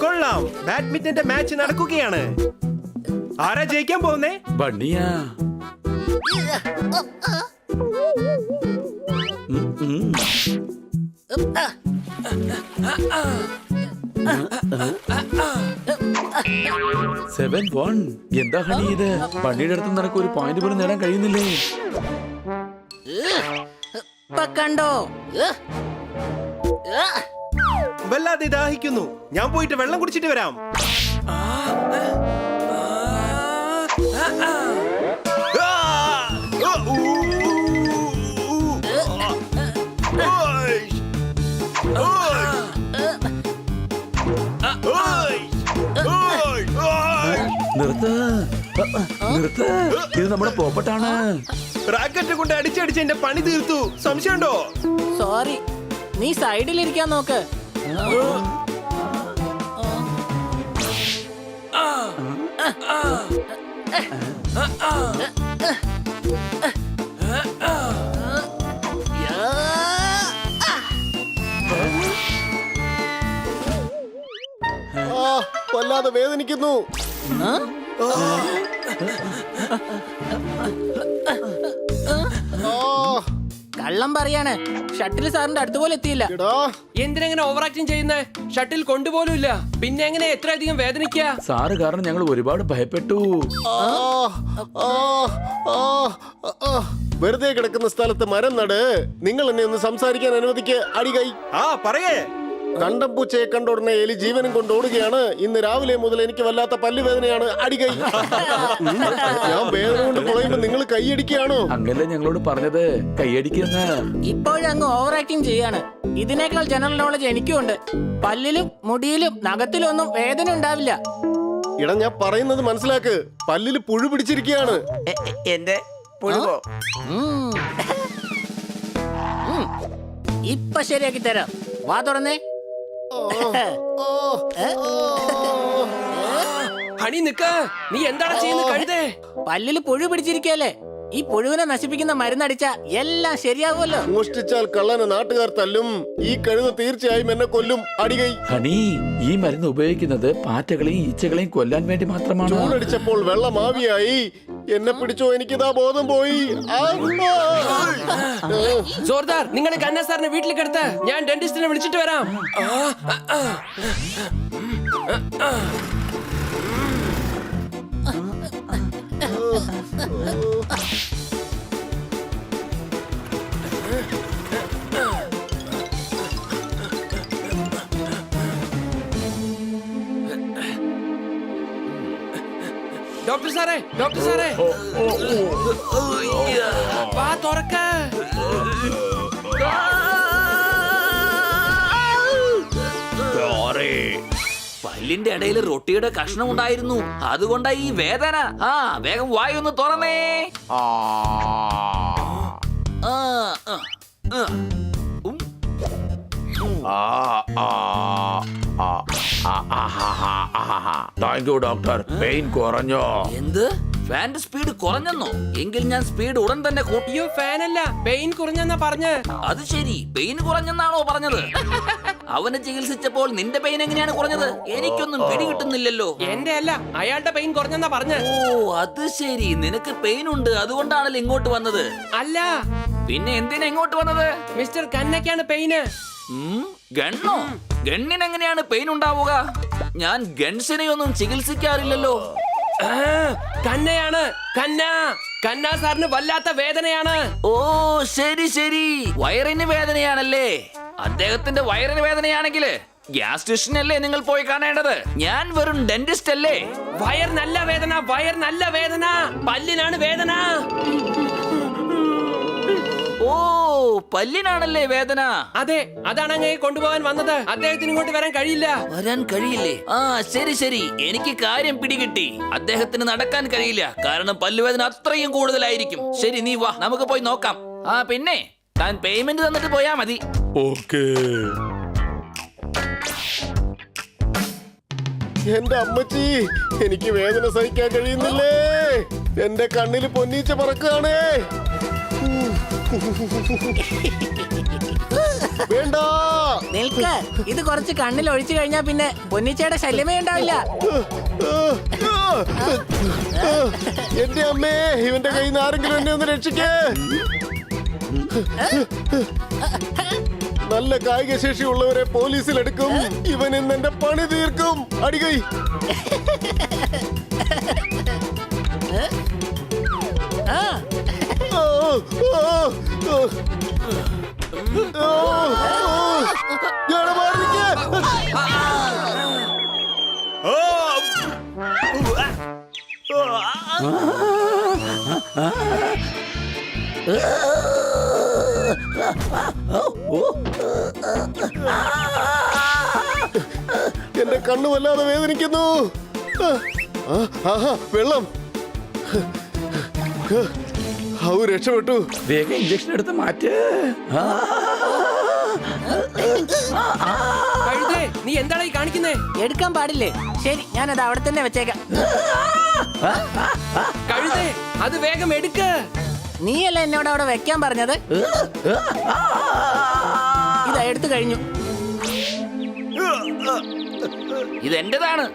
കൊള്ളാം, ബാഡ്മിന്റന്റെ മാച്ച് നടക്കുകയാണ്. ആരാ ജയിക്കാൻ പോകുന്നേ? ബണ്ണിയാ. എന്താ ഹണി ഇത്? ബണ്ണിയുടെ അടുത്ത് നിനക്ക് ഒരു പോയിന്റ് പോലും നേടാൻ കഴിയുന്നില്ലേ? കണ്ടോ, വല്ലാതെ ദാഹിക്കുന്നു. ഞാൻ പോയിട്ട് വെള്ളം കുടിച്ചിട്ട് വരാം. നിർത്ത്, നിർത്ത്. ഇത് നമ്മുടെ പോപ്പട്ടാണ്. റാക്കറ്റ് കൊണ്ട് അടിച്ചടിച്ച് എന്റെ പണി തീർത്തു. സംശയമുണ്ടോ? സോറി, നീ സൈഡിലിരിക്കാൻ നോക്ക്. വല്ലാതെ വേദനിക്കുന്നു. കള്ളം പറയാണ്. ഷട്ടിൽ സാറിന്റെ അടുത്ത് പോലെ എത്തിയില്ല. എന്തിനെങ്ങനെ ഓവർ ആക്ടിങ് ചെയ്യുന്നേ? ഷട്ടിൽ കൊണ്ടുപോലും ഇല്ല, പിന്നെ എങ്ങനെ എത്രയധികം വേദനിക്ക? സാറ് കാരണം ഞങ്ങൾ ഒരുപാട് ഭയപ്പെട്ടു. വെറുതെ കിടക്കുന്ന സ്ഥലത്ത് മരം നട്. നിങ്ങൾ എന്നെ ഒന്ന് സംസാരിക്കാൻ അനുവദിക്ക്. അടികൈ. പറയേ. കണ്ടം പൂച്ചയെ കണ്ട ഉടനെ എലി ജീവനും കൊണ്ട് ഓടുകയാണ്. ഇന്ന് രാവിലെ മുതൽ എനിക്ക് വല്ലാത്ത പല്ലുവേദനയാണ്. അടികൈ. ഞാൻ വേദന കൊണ്ട് പറയുമ്പോ നിങ്ങൾ കൈയടിക്കുകയാണോ? അങ്ങല്ലേ ഞങ്ങളോട് പറഞ്ഞത്, കൈയടിക്കുന്ന. ഇപ്പോഴും അങ്ങ് ഓവർ ആക്ടിങ് ചെയ്യാണ്. ഇതിനേക്കാൾ ജനറൽ നോളജ് എനിക്കുണ്ട്. പല്ലിലും മുടിയിലും നഖത്തിലും ഒന്നും വേദന ഉണ്ടാവില്ല. ഇട, ഞാൻ പറയുന്നത് മനസ്സിലാക്ക്. പല്ലില് പുഴു പിടിച്ചിരിക്കുകയാണ്. എന്റെ പുഴുവോ? ഇപ്പൊ ശരിയാക്കി തരാം. വാ തുറന്നേ. ഹണി നിക്ക്, നീ എന്താണ് ചെയ്യുന്നത്? കഴുതേ, പല്ലില് പുഴു പിടിച്ചിരിക്കല്ലേ? ഈ പുഴുവിനെ നശിപ്പിക്കുന്ന മരുന്നടിച്ച എല്ലാം ശരിയാവുമല്ലോ. മോഷ്ടിച്ചാൽ കള്ളനെ നാട്ടുകാർ തല്ലും. ഈ കഴുത തീർച്ചയായും എന്നെ കൊല്ലും. അടികൈ. ഹണി, ഈ മരുന്ന് ഉപയോഗിക്കുന്നത് പാറ്റകളെയും ഈച്ചകളെയും കൊല്ലാൻ വേണ്ടി മാത്രമാണ്. ചൂടടിച്ചപ്പോൾ വെള്ളം ആവിയായി. എന്നെ പിടിച്ചോ, എനിക്കിതാ ബോധം പോയി. ജോർദാർ, നിങ്ങൾ കന്ന സാറിനെ വീട്ടിലേക്ക് എടുത്ത് ഞാൻ ഡെന്റിസ്റ്റിനെ വിളിച്ചിട്ട് വരാം. ഡോക്ടർ സാറേ, ഡോക്ടർ സാറേ, വാ തുറക്ക. പല്ലിന്റെ ഇടയിൽ റൊട്ടിയുടെ കഷ്ണം ഉണ്ടായിരുന്നു, അതുകൊണ്ടാ ഈ വേദന. വേഗം വായൊന്ന് തുറന്നേ. താങ്ക് യു ഡോക്ടർ, പെയിൻ കുറഞ്ഞോ? എന്ത്? ഫാന്റെ സ്പീഡ് കുറഞ്ഞെന്നോ? എങ്കിൽ ഞാൻ സ്പീഡ് ഉടൻ തന്നെ കൂട്ടി. അയ്യോ, ഫാനല്ല, പെയിൻ കുറഞ്ഞെന്നാ പറഞ്ഞ്. അത് ശരി, പെയിൻ കുറഞ്ഞെന്നാണോ പറഞ്ഞത്? അവനെ ചികിത്സിച്ചപ്പോൾ നിന്റെ പെയിൻ എങ്ങനെയാണ് കുറഞ്ഞത്? എനിക്കൊന്നും പിടികിട്ടുന്നില്ലല്ലോ. എന്റെ അല്ല, അയാളുടെ പെയിൻ കുറഞ്ഞെന്നാ പറഞ്ഞ്. ഓ, അത് ശരി, നിനക്ക് പെയിൻ ഉണ്ട്, അതുകൊണ്ടാണല്ലോ ഇങ്ങോട്ട് വന്നത്. അല്ല, പിന്നെ എന്തിനാ ഇങ്ങോട്ട് വന്നത്? മിസ്റ്റർ കന്നയ്ക്കാണ് പെയിന്. ഗണ്ണോ? ഗണ്ണിനെങ്ങനെയാണ് പെയിൻ ഉണ്ടാവുക? ഞാൻ ഗൺസിനെയൊന്നും ചികിത്സിക്കാറില്ലല്ലോ. കന്നയാണ്. കന്ന സാറിന് വല്ലാത്ത വേദനയാണ്. ഓ, ശരി ശരി, വയറിന് വേദനയാണല്ലേ? അദ്ദേഹത്തിന്റെ വയറിന് വേദനയാണെങ്കിൽ ഗ്യാസ്ട്രിഷ്യനല്ലേ നിങ്ങൾ പോയി കാണേണ്ടത്. ഞാൻ വെറും ഡെന്റിസ്റ്റ് അല്ലേ? വയർ നല്ല വേദന, വയർ നല്ല വേദന, പല്ലിനാണ് വേദന. ഓ, പല്ലിനാണല്ലേ വേദന? അതെ, അതാണ് അങ്ങേ കൊണ്ടുപോകാൻ വന്നത്. അദ്ദേഹത്തിന് ഇങ്ങോട്ട് വരാൻ കഴിയില്ല. വരാൻ കഴിയില്ലേ? ശരി ശരി, എനിക്ക് കാര്യം പിടികിട്ടി. അദ്ദേഹത്തിന് നടക്കാൻ കഴിയില്ല, കാരണം പല്ലുവേദന അത്രയും കൂടുതലായിരിക്കും. ശരി, നീ വാ, നമുക്ക് പോയി നോക്കാം. പിന്നെ താൻ പേയ്മെന്റ് തന്നിട്ട് പോയാ മതി. ഓക്കേ. എന്റെ അമ്മച്ചി, എനിക്ക് വേദന സഹിക്കാൻ കഴിയുന്നില്ലേ. എന്റെ കണ്ണില് പൊന്നീച്ച പറക്കുകയാണേ. വേണ്ട. നിൽക്ക്, ഇത് കുറച്ച് കണ്ണിൽ ഒഴിച്ചു കഴിഞ്ഞാ പിന്നെ പൊന്നിച്ചയുടെ ശല്യമേ ഉണ്ടാവില്ല. എന്റെ അമ്മേ, ഇവന്റെ കയ്യിൽ നിന്ന് ആരെങ്കിലും എന്നെ ഒന്ന് രക്ഷിക്കേ. നല്ല കായിക ശേഷിയുള്ളവരെ പോലീസിലെടുക്കും. ഇവൻ ഇന്ന് എന്റെ പണി തീർക്കും. അടികൈ. ആ, എന്റെ കണ്ണു വല്ലാതെ വേദനിക്കുന്നു. വെള്ളം. രക്ഷപ്പെട്ടു. വേഗം ഇഞ്ചക്ഷൻ എടുത്ത് മാറ്റ്. കഴുതേ, നീ എന്താണ് ഈ കാണിക്കുന്നേ? എടുക്കാൻ പാടില്ലേ? ശരി, ഞാനത് അവിടെ തന്നെ വെച്ചേക്കാം. കഴുതേ, അത് വേഗം എടുക്ക്. നീയല്ല എന്നോട് അവിടെ വെക്കാൻ പറഞ്ഞത്. ഇതാ എടുത്തു കഴിഞ്ഞു. ഇതെന്റേതാണ്.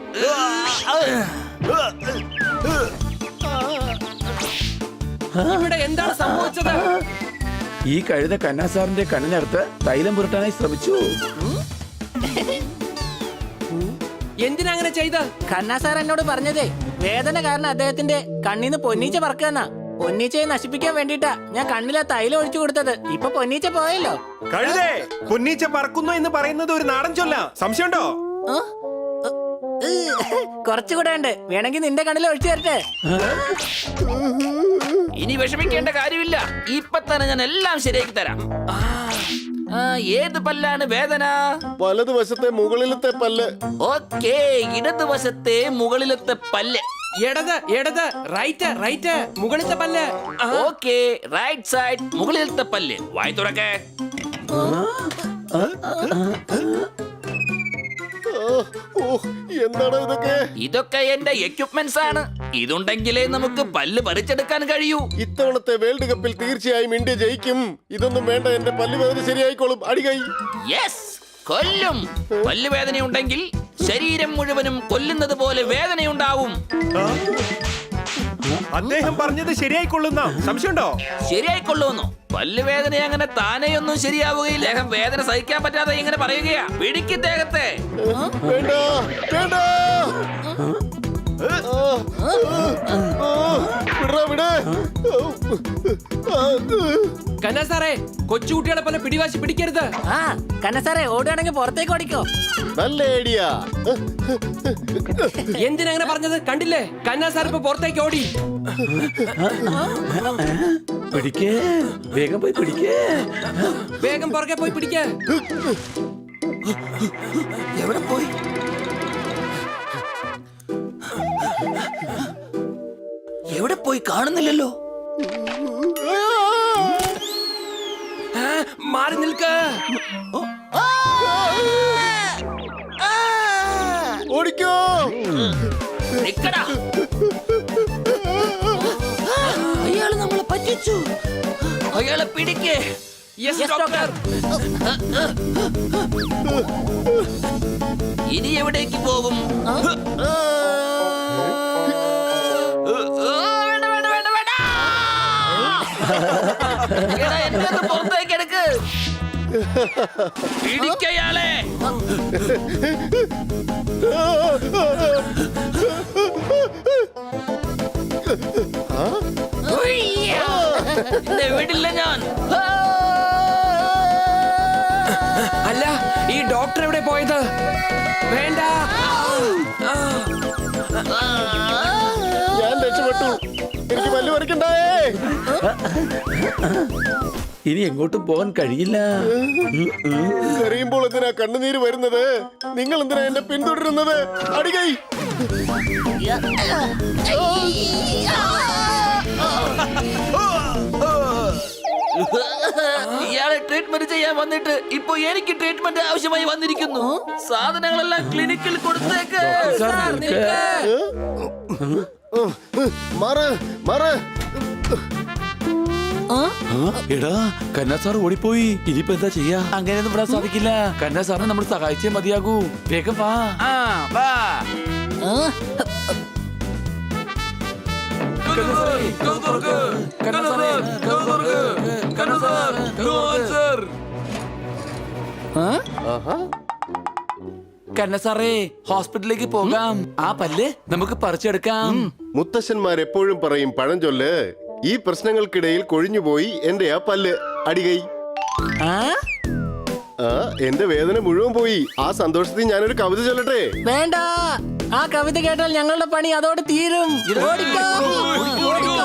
ഇവിടെ എന്താണ് സംഭവിച്ചത്? ഈ കഴുത കന്നാസാറിന്റെ കണ്ണിനടുത്ത് തൈലം പുരട്ടാനായി ശ്രമിച്ചു. എന്തിനാ അങ്ങനെ ചെയ്ത? ഖന്ന സാർ എന്നോട് പറഞ്ഞതേ വേദന കാരണം അദ്ദേഹത്തിന്റെ കണ്ണീന്ന് പൊന്നീച്ച പറക്കാന്നാ. പൊന്നീച്ചയെ നശിപ്പിക്കാൻ വേണ്ടിട്ടാ ഞാൻ കണ്ണിലെ തൈലം ഒഴിച്ചു കൊടുത്തത്. ഇപ്പൊ പൊന്നീച്ച പോയല്ലോ. കഴുതേ, പൊന്നീച്ച പറക്കുന്നു എന്ന് പറയുന്നത് ഒരു നാടൻ ചൊല്ല. സംശയമുണ്ടോ? കുറച്ചുകൂടെ ഉണ്ട്. വേണമെങ്കിൽ നിന്റെ കണ്ണിൽ ഒഴിച്ചു തരട്ടെ. ഇനി വിഷമിക്കേണ്ട കാര്യമില്ല. ഇപ്പൊ തന്നെ ഞാൻ എല്ലാം ശരിയാക്കി തരാം. ഏത് പല്ലാണ് വേദന? വലതുവശത്തെ മുകളിലത്തെ പല്ല്. ഓക്കേ, ഇടതുവശത്തെ മുകളിലത്തെ പല്ല്. ഇടത് റൈറ്റ് മുകളിലത്തെ പല്ല്. ഓക്കേ, റൈറ്റ് സൈഡ് മുകളിലത്തെ പല്ല്. വായി തുറക്കേ. എന്താണ് ഇതൊക്കെ? ഇതൊക്കെ എന്റെ എക്യുപ്മെന്റ്സ് ആണ്. ഇതുണ്ടെങ്കിലേ നമുക്ക് പല്ല് പറിച്ചെടുക്കാൻ കഴിയൂ. ഇത്തവണത്തെ വേൾഡ് കപ്പിൽ തീർച്ചയായും ഇന്ത്യ ജയിക്കും. ഇതൊന്നും വേണ്ട, എന്റെ പല്ല് വേദന ശരിയായിക്കോളും. അടികൈ. യെസ്, കൊല്ലും. പല്ലുവേദന ഉണ്ടെങ്കിൽ ശരീരം മുഴുവനും കൊല്ലുന്നത് പോലെ വേദനയുണ്ടാവും. അദ്ദേഹം പറഞ്ഞത് ശരിയായിക്കൊള്ളുന്ന സംശയമുണ്ടോ? ശരിയായിക്കൊള്ളുന്നു. പല്ലുവേദന അങ്ങനെ താനെയൊന്നും ശരിയാവുകയില്ല. അദ്ദേഹം വേദന സഹിക്കാൻ പറ്റാതെ ഇങ്ങനെ പറയുകയാ. പിടിക്ക് ദേഹത്തെ. വേണ്ട, വേണ്ട. വിട്. കന്ന സാറേ, കൊച്ചുകുട്ടികളെ പോലെ പിടിവാശി പിടിക്കരുത്. ആ, ഖന്ന സാറേ, ഓടുകയാണെങ്കിൽ പുറത്തേക്ക് ഓടിക്കോ. നല്ല ഐഡിയ. എന്തിനാ അങ്ങനെ പറഞ്ഞത്? കണ്ടില്ലേ, കന്ന സാർ ഇപ്പൊ പുറത്തേക്ക് ഓടി. പിടിക്കേ, വേഗം പോയി പിടിക്കേ. വേഗം പുറകെ പോയി പിടിക്ക. എവിടെ പോയി? എവിടെ പോയി? കാണുന്നില്ലല്ലോ. മാറി നിൽക്ക്. ഓടിക്കോ. നിക്കടാ. അയാള് നമ്മളെ പറ്റിച്ചു. അയാളെ പിടിക്കേ. Yes doctor. ഇനി എവിടേക്ക് പോകും? എന്നെ പുറത്തേക്ക് എടുക്ക്. പിടിക്കയാളെ. വിടില്ല ഞാൻ. അല്ല, ഈ ഡോക്ടർ എവിടെ പോയത്? വേണ്ട. ഞാൻ രക്ഷപ്പെട്ടു. എനിക്ക് പല്ല് പറിക്കണ്ടായേ. ഇനി എങ്ങോട്ടും പോകാൻ കഴിയില്ല. കരയുമ്പോൾ എന്തിനാ കണ്ണുനീര് വരുന്നത്? നിങ്ങൾ എന്തിനാ എന്നെ പിന്തുടരുന്നത്? അടികൈ. ഇയാളെ ട്രീറ്റ്മെന്റ് ചെയ്യാൻ വന്നിട്ട് ഇപ്പൊ എനിക്ക് ട്രീറ്റ്മെന്റ് ആവശ്യമായി വന്നിരിക്കുന്നു. സാധനങ്ങളെല്ലാം ക്ലിനിക്കിൽ കൊടുത്തേക്ക്. സാർ, നിൽക്ക്. മാറ്, മാറ്. എടാ കന്ന സാർ ഓടിപ്പോയി ഇനിയിപ്പോ എന്താ ചെയ്യാ അങ്ങനെയൊന്നും വിടാൻ സാധിക്കില്ല കന്ന സാറിനെ നമ്മൾ സഹായിച്ചേ മതിയാകൂ വേഗം വാ വാ കന്ന സാറേ ഹോസ്പിറ്റലിലേക്ക് പോകാം ആ പല്ല് നമുക്ക് പറിച്ചെടുക്കാം മുത്തശ്ശന്മാർ എപ്പോഴും പറയും പഴഞ്ചൊല്ല് ഈ പ്രശ്നങ്ങൾക്കിടയിൽ കൊഴിഞ്ഞുപോയി എന്റെ ആ പല്ല് അടികൈ ആ? ആ എന്റെ വേദന മുഴുവൻ പോയി ആ സന്തോഷത്തിൽ ഞാനൊരു കവിത ചൊല്ലട്ടെ വേണ്ട ആ കവിത കേട്ടാൽ ഞങ്ങളുടെ പണി അതോടെ തീരും ഓടിക്കോ, ഓടിക്കോ.